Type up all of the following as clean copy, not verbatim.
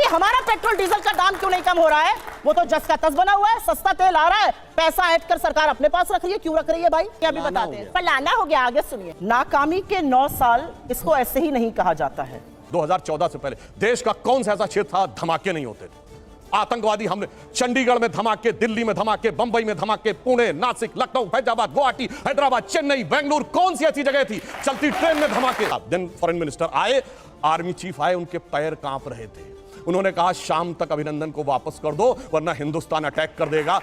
हमारा petrol diesel का दाम क्यों नहीं कम हो रहा है? वो तो जस का तस बना हुआ है, सस्ता तेल आ रहा है, पैसा ऐड कर सरकार अपने पास रख रही है। क्यों रख रही है भाई? क्या भी बताते हैं, फलाना हो गया। आगे सुनिए। नाकामी के 9 साल, इसको ऐसे ही नहीं कहा जाता है। 2014 से पहले देश का कौन सा ऐसा क्षेत्र था धमाके नहीं होते थे? आतंकवादी हमले, चंडीगढ़ में धमाके, दिल्ली में धमाके, बंबई में धमाके, पुणे, नासिक, लखनऊ, फैजाबाद, गुवाहाटी, हैदराबाद, चेन्नई, बेंगलुरु, कौन सी ऐसी जगह थी चलती ट्रेन में धमाके? दिन फॉरेन मिनिस्टर आए, आर्मी चीफ आए, उनके पैर कांप रहे थे। उन्होंने कहा शाम तक अभिनंदन को वापस कर दो वरना हिंदुस्तान अटैक कर देगा।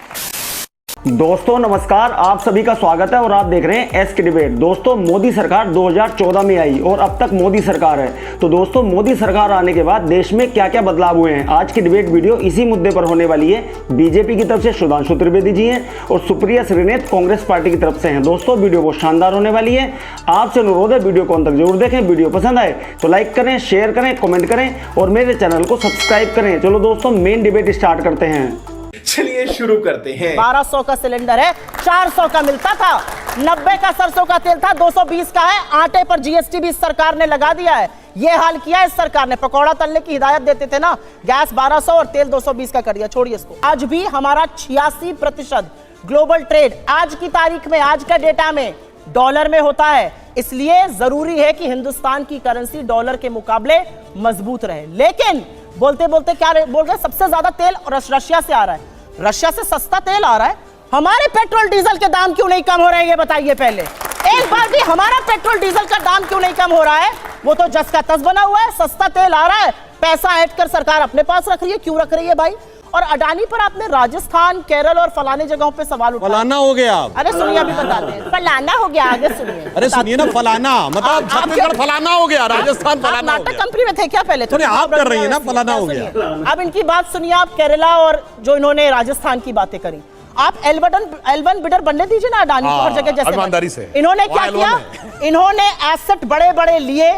दोस्तों नमस्कार, आप सभी का स्वागत है और आप देख रहे हैं एस के डिबेट। दोस्तों मोदी सरकार 2014 में आई और अब तक मोदी सरकार है। तो दोस्तों मोदी सरकार आने के बाद देश में क्या क्या बदलाव हुए हैं, आज की डिबेट वीडियो इसी मुद्दे पर होने वाली है। बीजेपी की तरफ से सुधांशु त्रिवेदी जी हैं और सुप्रिया श्रीनेत कांग्रेस पार्टी की तरफ से हैं। दोस्तों वीडियो बहुत शानदार होने वाली है, आपसे अनुरोध है वीडियो को अंत तक जरूर देखें। वीडियो पसंद आए तो लाइक करें, शेयर करें, कमेंट करें और मेरे चैनल को सब्सक्राइब करें। चलो दोस्तों मेन डिबेट स्टार्ट करते हैं। चलिए शुरू करते हैं। 1200 का सिलेंडर है, 400 का मिलता था, 90 का सरसों का तेल था, 220 का है। आटे पर जीएसटी भी इस सरकार ने लगा दिया है। ये हाल किया इस सरकार ने। पकौड़ा तलने की हिदायत देते थे ना, गैस 1200 और तेल 220 का कर दिया। छोड़िए इसको। आज भी हमारा 86% ग्लोबल ट्रेड आज की तारीख में, आज का डेटा में डॉलर में होता है। इसलिए जरूरी है कि हिंदुस्तान की करेंसी डॉलर के मुकाबले मजबूत रहे। लेकिन बोलते बोलते क्या बोल रहे, सबसे ज्यादा तेल रशिया से आ रहा है, रशिया से सस्ता तेल आ रहा है। हमारे पेट्रोल डीजल के दाम क्यों नहीं कम हो रहे हैं, ये बताइए पहले। एक बार भी हमारा पेट्रोल डीजल का दाम क्यों नहीं कम हो रहा है? वो तो जस का तस बना हुआ है, सस्ता तेल आ रहा है, पैसा ऐड कर सरकार अपने पास रख रही है। क्यों रख रही है भाई? और अडानी पर आपने राजस्थान, केरल और फलाने जगहों पे सवाल उठाया। फलाना हो गया। अरे सुनिए, अभी बताते हैं। फलाना हो गया, आगे सुनिए। अरे सुनिए ना, फलाना मतलब छत्तीसगढ़ फलाना हो गया, राजस्थान फलाना हो नाटक गया। कंपनी में थे क्या पहले? थोड़ी आप कर रही है ना, फलाना हो गया। अब इनकी बात सुनिए आप, केरला और जो इन्होंने राजस्थान की बातें करी। आप एल1 बिडर बनने दीजिए ना अडानी को हर जगह जैसे। ईमानदारी से इन्होंने क्या किया? इन्होंने एसेट बड़े बड़े लिए,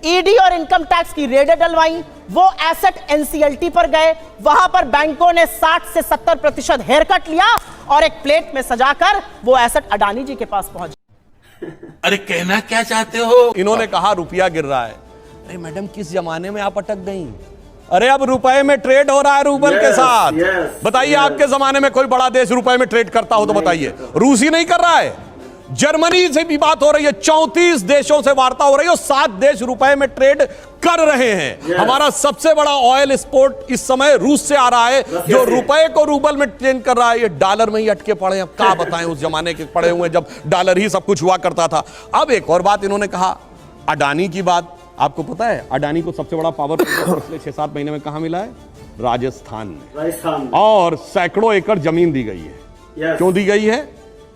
ईडी और इनकम टैक्स की रेडें डलवाई, वो एसेट एनसीएलटी पर गए, वहां पर बैंकों ने 60 से 70% हेयर कट लिया और एक प्लेट में सजाकर वो एसेट अडानी जी के पास पहुंच। अरे कहना क्या चाहते हो? इन्होंने कहा रुपया गिर रहा है। अरे मैडम, किस जमाने में आप अटक गई? अरे अब रुपए में ट्रेड हो रहा है रूबल के साथ। बताइए आपके जमाने में कोई बड़ा देश रुपए में ट्रेड करता हो तो बताइए। रूस ही नहीं कर रहा है, जर्मनी से भी बात हो रही है, 34 देशों से वार्ता हो रही है और 7 देश रुपए में ट्रेड कर रहे हैं। हमारा सबसे बड़ा ऑयल एक्सपोर्ट इस समय रूस से आ रहा है, जो रुपए को रूबल में ट्रेड कर रहा है। ये डॉलर में ही अटके पड़े हैं। क्या बताएं, उस जमाने के पड़े हुए जब डॉलर ही सब कुछ हुआ करता था। अब एक और बात इन्होंने कहा, अडानी की बात। आपको पता है अडानी को सबसे बड़ा पावर पिछले 6-7 महीने में कहां मिला है? राजस्थान में। और सैकड़ों एकड़ जमीन दी गई है। क्यों दी गई है?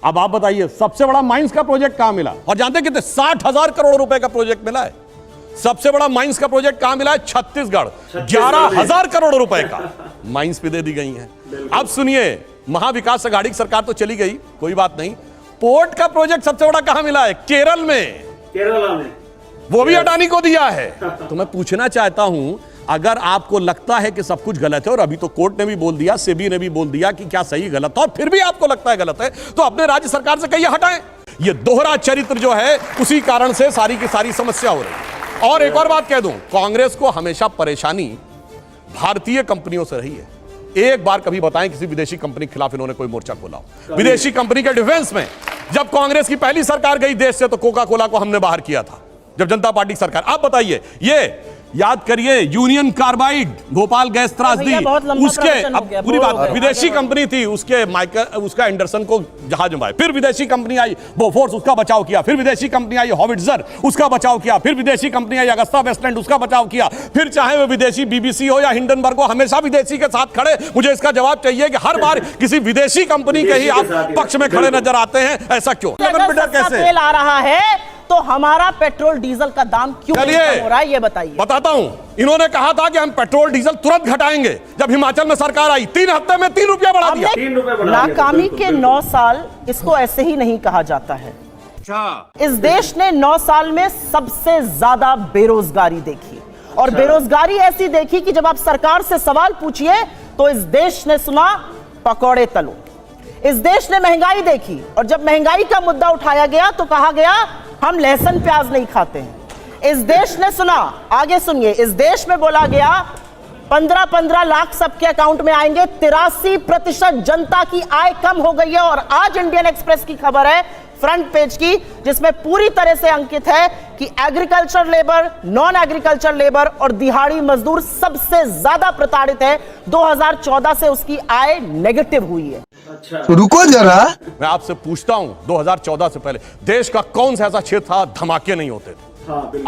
अब आप बताइए, सबसे बड़ा माइंस का प्रोजेक्ट कहां मिला? और जानते कितने? 60,000 करोड़ रुपए का प्रोजेक्ट मिला है। सबसे बड़ा माइंस का प्रोजेक्ट कहां मिला है? छत्तीसगढ़। 11,000 करोड़ रुपए का माइंस भी दे दी गई है। अब सुनिए, महाविकास अघाड़ी की सरकार तो चली गई, कोई बात नहीं। पोर्ट का प्रोजेक्ट सबसे बड़ा कहां मिला है? केरल में। वो भी अडानी को दिया है। तो मैं पूछना चाहता हूं, अगर आपको लगता है कि सब कुछ गलत है, और अभी तो कोर्ट ने भी बोल दिया, सेबी ने भी बोल दिया कि क्या सही गलत था, और फिर भी आपको लगता है गलत है, तो अपने राज्य सरकार से कहिए हटाएं। ये दोहरा चरित्र जो है, उसी कारण से सारी की सारी समस्या हो रही है। और एक और बात कह दूं, कांग्रेस को हमेशा परेशानी भारतीय कंपनियों से रही है। एक बार कभी बताएं किसी विदेशी कंपनी के खिलाफ इन्होंने कोई मोर्चा खोला हो? विदेशी कंपनी के डिफेंस में जब कांग्रेस की पहली सरकार गई देश से, तो कोका कोला को हमने बाहर किया था, जब जनता पार्टी सरकार। आप बताइए, ये याद करिए, यूनियन कार्बाइड, भोपाल गैस त्रासदी, उसके अब पूरी बात विदेशी कंपनी थी, उसका एंडरसन को जहाज में, फिर विदेशी कंपनी आई बोफोर्स, उसका बचाव किया, फिर विदेशी कंपनी आई हॉविट्जर, उसका बचाव किया, फिर विदेशी कंपनी आई अगस्ता वेस्टलैंड, उसका बचाव किया, फिर चाहे वो विदेशी बीबीसी हो या हिंडनबर्ग हो, हमेशा विदेशी के साथ खड़े। मुझे इसका जवाब चाहिए कि हर बार किसी विदेशी कंपनी के ही आप पक्ष में खड़े नजर आते हैं, ऐसा क्यों? कैसे तेल आ रहा है तो हमारा पेट्रोल डीजल का दाम क्यों कम हो रहा है, ये बताइए। बताता हूं। इन्होंने कहा था कि हम पेट्रोल डीजल तुरंत घटाएंगे। जब हिमाचल में सरकार आई, 3 हफ्ते में 3 रुपया बढ़ा दिया। नाकामी के 9 साल, इसको ऐसे ही नहीं कहा जाता है। इस देश ने 9 साल में सबसे ज्यादा बेरोजगारी देखी, और बेरोजगारी ऐसी देखी कि जब आप सरकार से सवाल पूछिए तो इस देश ने सुना पकौड़े तलो। इस देश ने महंगाई देखी, और जब महंगाई का मुद्दा उठाया गया तो कहा गया हम लहसुन प्याज नहीं खाते हैं। इस देश ने सुना, आगे सुनिए, इस देश में बोला गया 15-15 लाख सबके अकाउंट में आएंगे। 83% जनता की आय कम हो गई है। और आज इंडियन एक्सप्रेस की खबर है फ्रंट पेज की, जिसमें पूरी तरह से अंकित है कि agriculture labour, non agriculture labour और दिहाड़ी मजदूर सबसे ज्यादा प्रताड़ित है। 2014 से उसकी आय नेगेटिव हुई है। रुको जरा, मैं आपसे पूछता हूं 2014 से पहले देश का कौन सा ऐसा क्षेत्र था धमाके नहीं होते थे?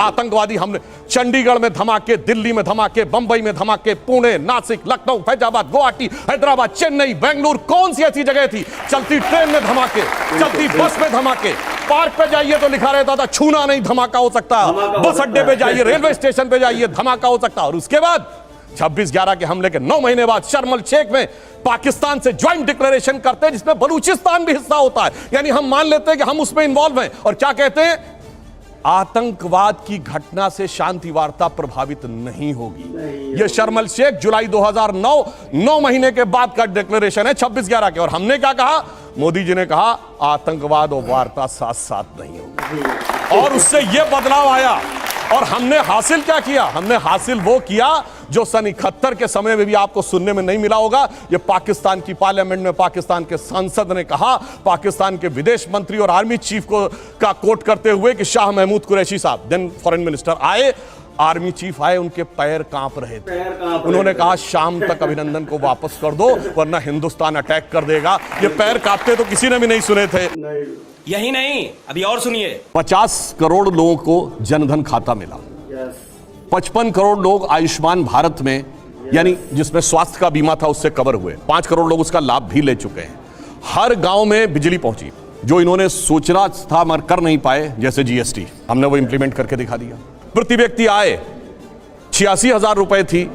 आतंकवादी हमले, चंडीगढ़ में धमाके, दिल्ली में धमाके, बंबई में धमाके, पुणे, नासिक, लखनऊ, फैजाबाद, गुवाहाटी, हैदराबाद, चेन्नई, बेंगलुरु, कौन सी ऐसी जगह थी? चलती ट्रेन में धमाके, चलती बस में धमाके, पार्क पे जाइए तो लिखा रहता था छूना नहीं धमाका हो सकता, बस अड्डे पे जाइए, रेलवे स्टेशन पे जाइए धमाका हो सकता। और उसके बाद 26/11 के हमले के 9 महीने बाद शर्म अल शेख में पाकिस्तान से ज्वाइंट डिक्लेरेशन करते हैं, जिसमें बलूचिस्तान भी हिस्सा होता है। यानी हम मान लेते हैं कि हम उसमें इन्वॉल्व हैं। और क्या कहते हैं? आतंकवाद की घटना से शांति वार्ता प्रभावित नहीं होगी। यह शर्म अल शेख जुलाई 2009 9 महीने के बाद का डिक्लेरेशन है 26/11 के। और हमने क्या कहा? मोदी जी ने कहा आतंकवाद और वार्ता साथ साथ नहीं होगी। और उससे यह बदलाव आया। और हमने हासिल क्या किया? हमने हासिल वो किया जो सन 71 के समय में भी आपको सुनने में नहीं मिला होगा। ये पाकिस्तान की पार्लियामेंट में पाकिस्तान के सांसद ने कहा, पाकिस्तान के विदेश मंत्री और आर्मी चीफ का कोट करते हुए कि शाह महमूद कुरैशी साहब, देन फॉरेन मिनिस्टर, आए, आर्मी चीफ आए, उनके पैर कांप रहे थे। उन्होंने कहा शाम तक अभिनंदन को वापस कर दो वरना हिंदुस्तान अटैक कर देगा। ये पैर कांपते तो किसी ने भी नहीं सुने थे। यही नहीं, अभी और सुनिए। 50 करोड़ लोगों को जनधन खाता मिला। 55 करोड़ लोग आयुष्मान भारत में, यानी जिसमें स्वास्थ्य का बीमा था, उससे कवर हुए। 5 करोड़ लोग उसका लाभ भी ले चुके हैं। हर गांव में बिजली पहुंची। जो इन्होंने सोचना था मगर कर नहीं पाए, जैसे जीएसटी, हमने वो इंप्लीमेंट करके दिखा दिया। प्रति व्यक्ति आय 86,000 रुपए थी,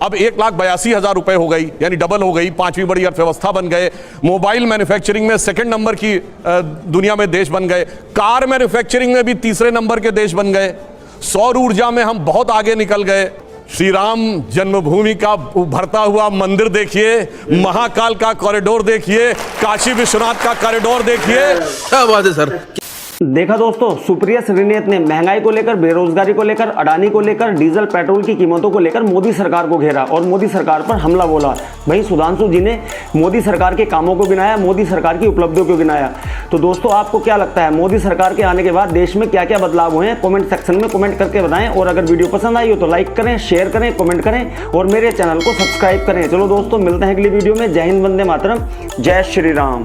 अब 1,82,000 रुपए हो गई, यानी डबल हो गई। 5वीं बड़ी अर्थव्यवस्था बन गए। मोबाइल मैन्युफैक्चरिंग में 2nd नंबर की दुनिया में देश बन गए। कार मैन्युफैक्चरिंग में भी 3रे नंबर के देश बन गए। सौर ऊर्जा में हम बहुत आगे निकल गए। श्री राम जन्मभूमि का उभरता हुआ मंदिर देखिए, महाकाल का कॉरिडोर देखिए, काशी विश्वनाथ का कॉरिडोर देखिए। क्या बात है सर। देखा दोस्तों, सुप्रिया श्रीनेत ने महंगाई को लेकर, बेरोजगारी को लेकर, अडानी को लेकर, डीजल पेट्रोल की कीमतों को लेकर मोदी सरकार को घेरा और मोदी सरकार पर हमला बोला। वहीं सुधांशु जी ने मोदी सरकार के कामों को गिनाया, मोदी सरकार की उपलब्धियों को गिनाया। तो दोस्तों, आपको क्या लगता है मोदी सरकार के आने के बाद देश में क्या क्या बदलाव हुए हैं? कमेंट सेक्शन में कमेंट करके बताएं। और अगर वीडियो पसंद आई हो तो लाइक करें, शेयर करें, कमेंट करें और मेरे चैनल को सब्सक्राइब करें। चलो दोस्तों, मिलते हैं अगली वीडियो में। जय हिंद, वंदे मातरम, जय श्री राम।